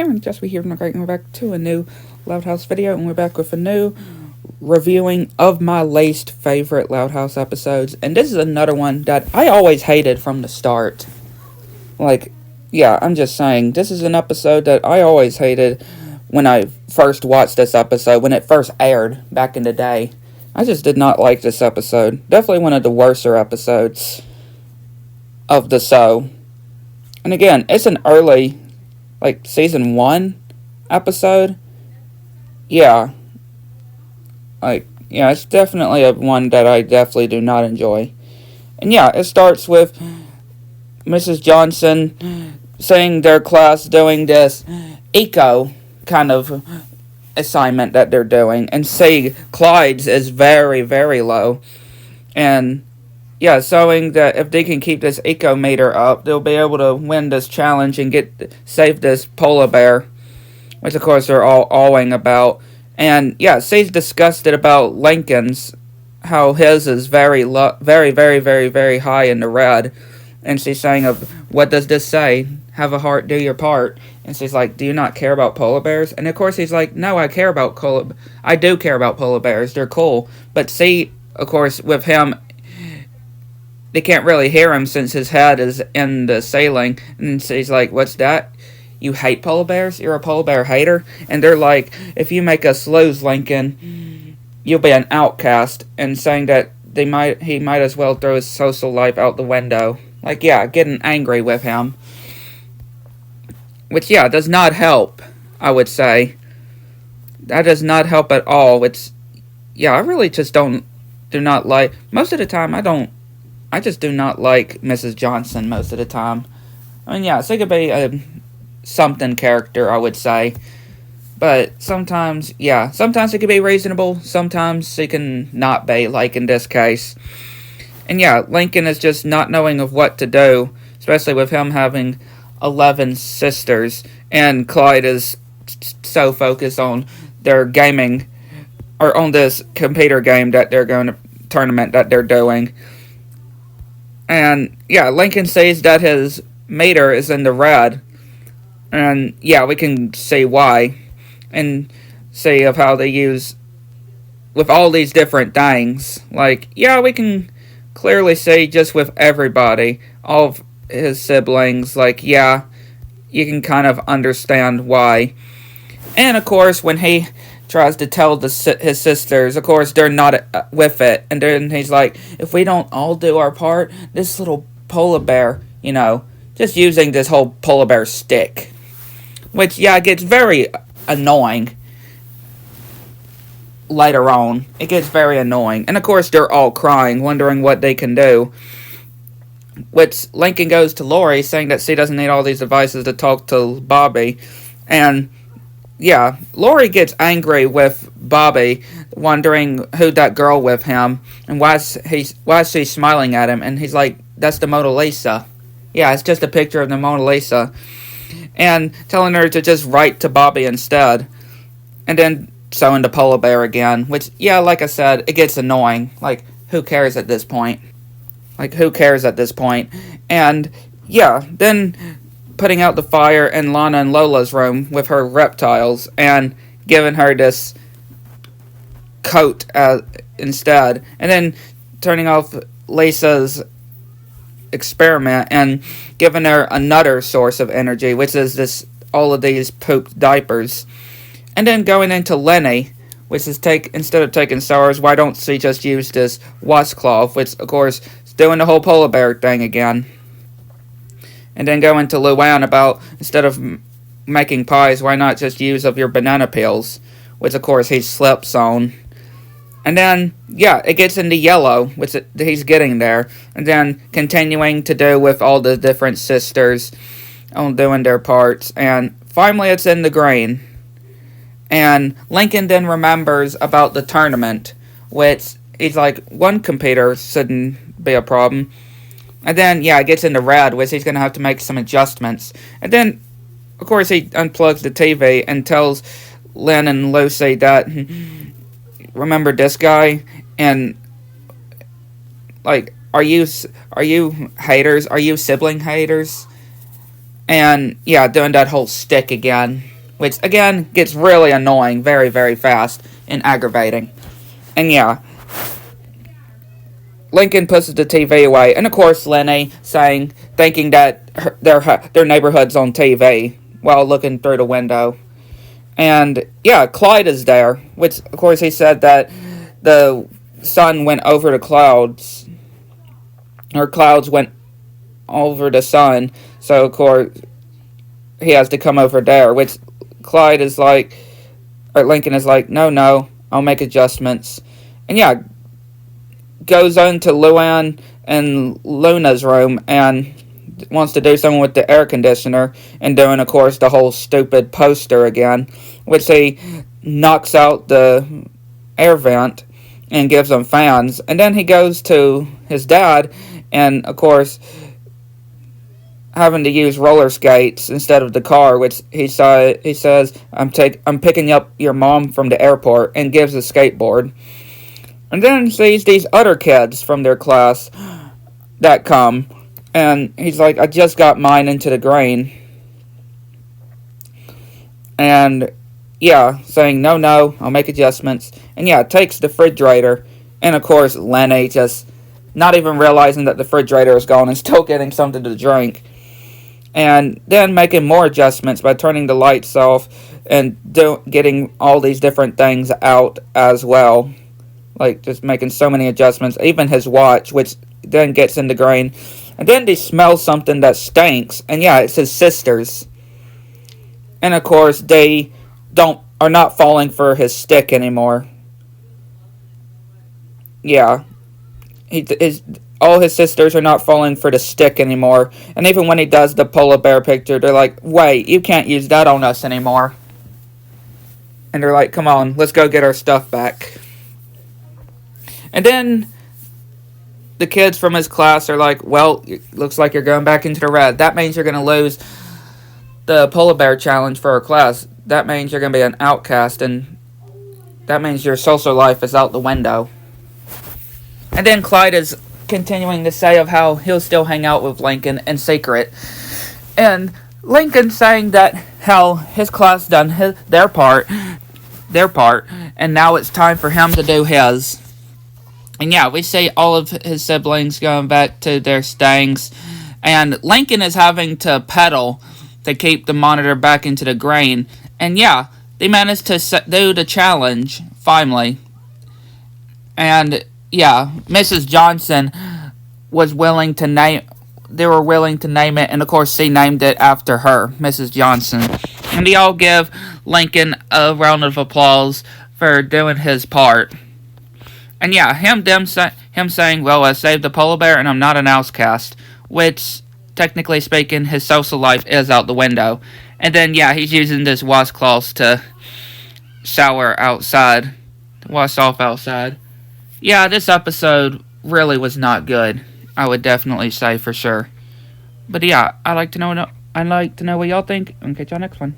Aaron, just here from the Great, and we're back to a new Loud House video, and we're back with a new reviewing of my least favorite Loud House episodes. And this is another one that I always hated from the start. Like, yeah, I'm just saying, this is an episode that I always hated when I first watched this episode, when it first aired back in the day. I just did not like this episode. Definitely one of the worser episodes of the show. And again, it's an early, like, season 1 episode. Yeah. Yeah, it's definitely one that I definitely do not enjoy. And yeah, it starts with Mrs. Johnson saying their class doing this eco kind of assignment that they're doing. And say Clyde's is very, very low. And yeah, showing that if they can keep this eco meter up, they'll be able to win this challenge and save this polar bear, which of course they're all awing about. And yeah, she's disgusted about Lincoln's, how his is very, very, very, very, very high in the red. And she's saying, what does this say? Have a heart, do your part. And she's like, do you not care about polar bears? And of course he's like, no, I do care about polar bears. They're cool. But see, of course, with him, they can't really hear him since his head is in the ceiling. And she's like, what's that? You hate polar bears? You're a polar bear hater? And they're like, if you make us lose, Lincoln, you'll be an outcast. And saying that he might as well throw his social life out the window. Like, yeah, getting angry with him. Which, yeah, does not help, I would say. That does not help at all. Yeah, I really just do not like, most of the time, I just do not like Mrs. Johnson most of the time. I mean, yeah, she could be a something character, I would say. But sometimes it can be reasonable. Sometimes it can not be, like in this case. And yeah, Lincoln is just not knowing of what to do, especially with him having 11 sisters. And Clyde is so focused on their gaming, or on this computer game that they're going to, tournament that they're doing. And yeah, Lincoln sees that his meter is in the red. And yeah, we can see why. And see of how they use, with all these different things. Like, yeah, we can clearly see just with everybody, all of his siblings, like, yeah, you can kind of understand why. And of course, when he tries to tell his sisters, of course, they're not with it. And then he's like, if we don't all do our part, this little polar bear, just using this whole polar bear stick. Which, yeah, gets very annoying later on. It gets very annoying. And of course, they're all crying, wondering what they can do. Which Lincoln goes to Lori, saying that she doesn't need all these devices to talk to Bobby. And yeah, Lori gets angry with Bobby, wondering who that girl with him, and why is she smiling at him, and he's like, that's the Mona Lisa. Yeah, it's just a picture of the Mona Lisa. And telling her to just write to Bobby instead. And then showing the polar bear again, which, yeah, like I said, it gets annoying. Like, who cares at this point? And yeah, then putting out the fire in Lana and Lola's room with her reptiles and giving her this coat instead. And then turning off Lisa's experiment and giving her another source of energy, which is all of these pooped diapers. And then going into Lenny, which is instead of taking showers, why don't she just use this washcloth, which of course is doing the whole polar bear thing again. And then going to Luann about, instead of making pies, why not just use of your banana peels, which of course he slips on. And then, yeah, it gets into yellow, which he's getting there. And then continuing to do with all the different sisters on doing their parts. And finally it's in the green. And Lincoln then remembers about the tournament, which he's like, one computer shouldn't be a problem. And then, yeah, it gets into red, which he's going to have to make some adjustments. And then, of course, he unplugs the TV and tells Lynn and Lucy that, remember this guy? And, like, are you haters? Are you sibling haters? And, yeah, doing that whole stick again. which again gets really annoying very, very fast and aggravating. And yeah, Lincoln pushes the TV away, and of course Lenny thinking that their neighborhood's on TV while looking through the window. And yeah, Clyde is there, which of course he said that the sun went over the clouds, or clouds went over the sun, so of course he has to come over there, which Clyde is like, or Lincoln is like, no, I'll make adjustments. And yeah, goes on to Luann and Luna's room and wants to do something with the air conditioner, and doing, of course, the whole stupid poster again, which he knocks out the air vent and gives them fans. And then he goes to his dad, and of course, having to use roller skates instead of the car, which he says, I'm picking up your mom from the airport, and gives a skateboard. And then sees these other kids from their class that come, and he's like, I just got mine into the grain. And yeah, saying, no, I'll make adjustments. And yeah, takes the refrigerator, and of course Lenny just not even realizing that the refrigerator is gone and still getting something to drink. And then making more adjustments by turning the lights off and getting all these different things out as well. Like, just making so many adjustments. Even his watch, which then gets in the grain. And then they smell something that stinks. And yeah, it's his sisters. And of course, they are not falling for his stick anymore. Yeah. All his sisters are not falling for the stick anymore. And even when he does the polar bear picture, they're like, wait, you can't use that on us anymore. And they're like, come on, let's go get our stuff back. And then the kids from his class are like, well, looks like you're going back into the red. That means you're going to lose the polar bear challenge for our class. That means you're going to be an outcast, and that means your social life is out the window. And then Clyde is continuing to say of how he'll still hang out with Lincoln in secret. And Lincoln saying that how his class done their part, and now it's time for him to do his. And yeah, we see all of his siblings going back to their stayings, and Lincoln is having to pedal to keep the monitor back into the grain. And yeah, they managed to do the challenge, finally. And yeah, Mrs. Johnson was willing to name it, and of course she named it after her, Mrs. Johnson. And they all give Lincoln a round of applause for doing his part. And yeah, him saying, well, I saved the polar bear and I'm not an outcast, which, technically speaking, his social life is out the window. And then, yeah, he's using this washcloth to wash off outside. Yeah, this episode really was not good, I would definitely say for sure. But yeah, I'd like to know what y'all think, and catch y'all next one.